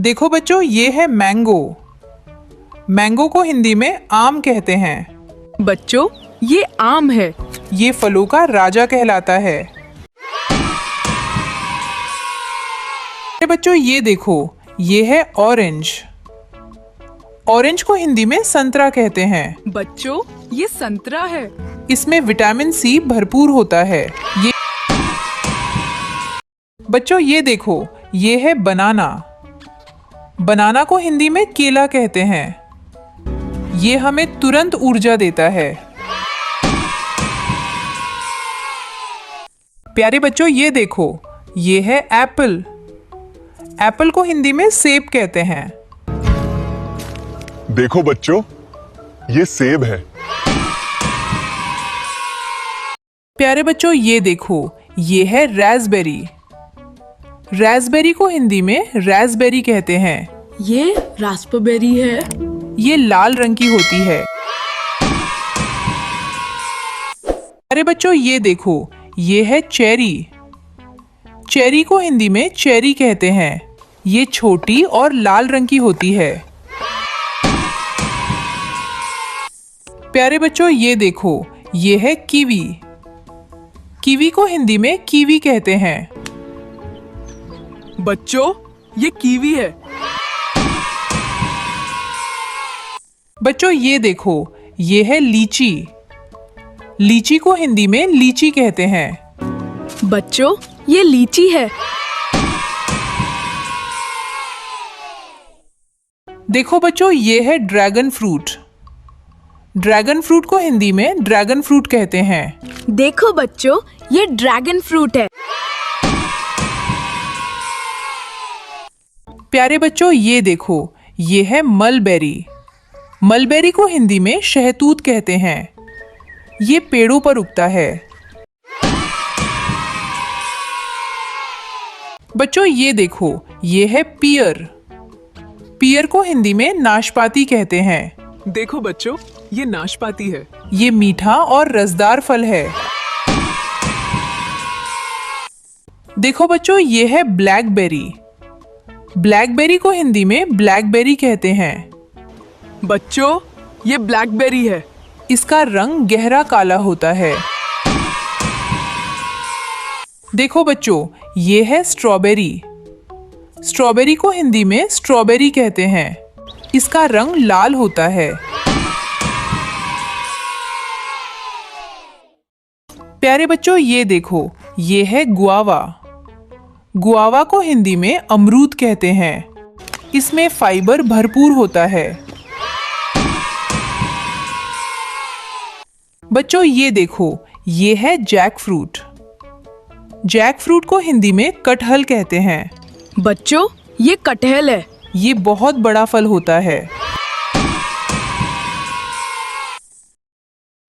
देखो बच्चों, ये है मैंगो। मैंगो को हिंदी में आम कहते हैं। बच्चों, ये आम है। ये फलों का राजा कहलाता है। बच्चों, ये देखो, ये है ऑरेंज। ऑरेंज को हिंदी में संतरा कहते हैं। बच्चों, ये संतरा है। इसमें विटामिन सी भरपूर होता है। ये बच्चों, ये देखो, ये है बनाना। बनाना को हिंदी में केला कहते हैं। ये हमें तुरंत ऊर्जा देता है। प्यारे बच्चों, ये देखो, ये है एप्पल। एप्पल को हिंदी में सेब कहते हैं। देखो बच्चों, ये सेब है। प्यारे बच्चों, ये देखो, ये है रास्पबेरी। रास्पबेरी को हिंदी में रास्पबेरी कहते हैं। ये रास्पबेरी है। ये लाल रंग की होती है। अरे बच्चों, ये देखो, ये है चेरी। चेरी को हिंदी में चेरी कहते हैं। ये छोटी और लाल रंग की होती है। प्यारे बच्चों, ये देखो, ये है कीवी। कीवी को हिंदी में कीवी कहते हैं। बच्चों, ये कीवी है। बच्चों, ये देखो, ये है लीची। लीची को हिंदी में लीची कहते हैं। बच्चों, ये लीची है। देखो बच्चों, ये है ड्रैगन फ्रूट। ड्रैगन फ्रूट को हिंदी में ड्रैगन फ्रूट कहते हैं। देखो बच्चों, ये ड्रैगन फ्रूट है। प्यारे बच्चों, ये देखो, ये है मलबेरी। मलबेरी को हिंदी में शहतूत कहते हैं। ये पेड़ों पर उगता है। बच्चों, ये देखो, ये है पियर। पियर को हिंदी में नाशपाती कहते हैं। देखो बच्चों, ये नाशपाती है। ये मीठा और रसदार फल है। देखो बच्चों, ये है ब्लैकबेरी। ब्लैकबेरी को हिंदी में ब्लैकबेरी कहते हैं। बच्चों, ये ब्लैकबेरी है। इसका रंग गहरा काला होता है। देखो बच्चों, ये है स्ट्रॉबेरी। स्ट्रॉबेरी को हिंदी में स्ट्रॉबेरी कहते हैं। इसका रंग लाल होता है। प्यारे बच्चों, ये देखो, ये है गुआवा। गुआवा को हिंदी में अमरूद कहते हैं। इसमें फाइबर भरपूर होता है। बच्चों, ये देखो, ये है जैक फ्रूट। जैक फ्रूट को हिंदी में कटहल कहते हैं। बच्चों, ये कटहल है। ये बहुत बड़ा फल होता है।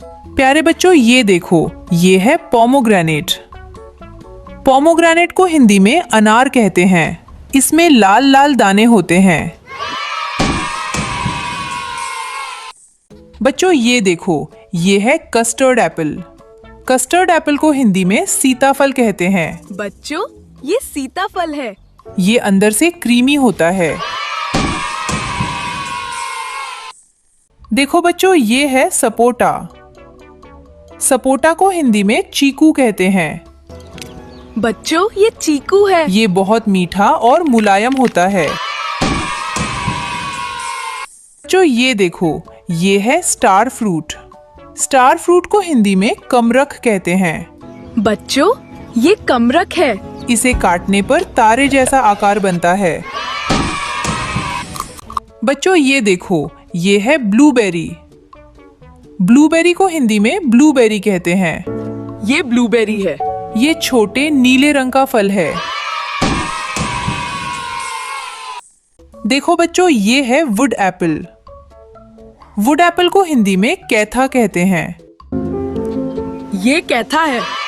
प्यारे बच्चों, ये देखो, ये है पोमोग्रेनेट। पोमोग्रेनेट को हिंदी में अनार कहते हैं। इसमें लाल लाल दाने होते हैं। बच्चों, ये देखो, ये है कस्टर्ड एप्पल। कस्टर्ड एप्पल को हिंदी में सीताफल कहते हैं। बच्चों, ये सीताफल है। ये अंदर से क्रीमी होता है। देखो बच्चों, ये है सपोटा। सपोटा को हिंदी में चीकू कहते हैं। बच्चों, ये चीकू है। ये बहुत मीठा और मुलायम होता है। बच्चों, ये देखो, ये है स्टार फ्रूट। स्टार फ्रूट को हिंदी में कमरख कहते हैं। बच्चों, ये कमरख है। इसे काटने पर तारे जैसा आकार बनता है। बच्चों, ये देखो, ये है ब्लूबेरी। ब्लूबेरी को हिंदी में ब्लूबेरी कहते हैं। ये ब्लूबेरी है। ये छोटे नीले रंग का फल है। देखो बच्चों, ये है वुड एप्पल। वुड एप्पल को हिंदी में कैथा कहते हैं। ये कैथा है।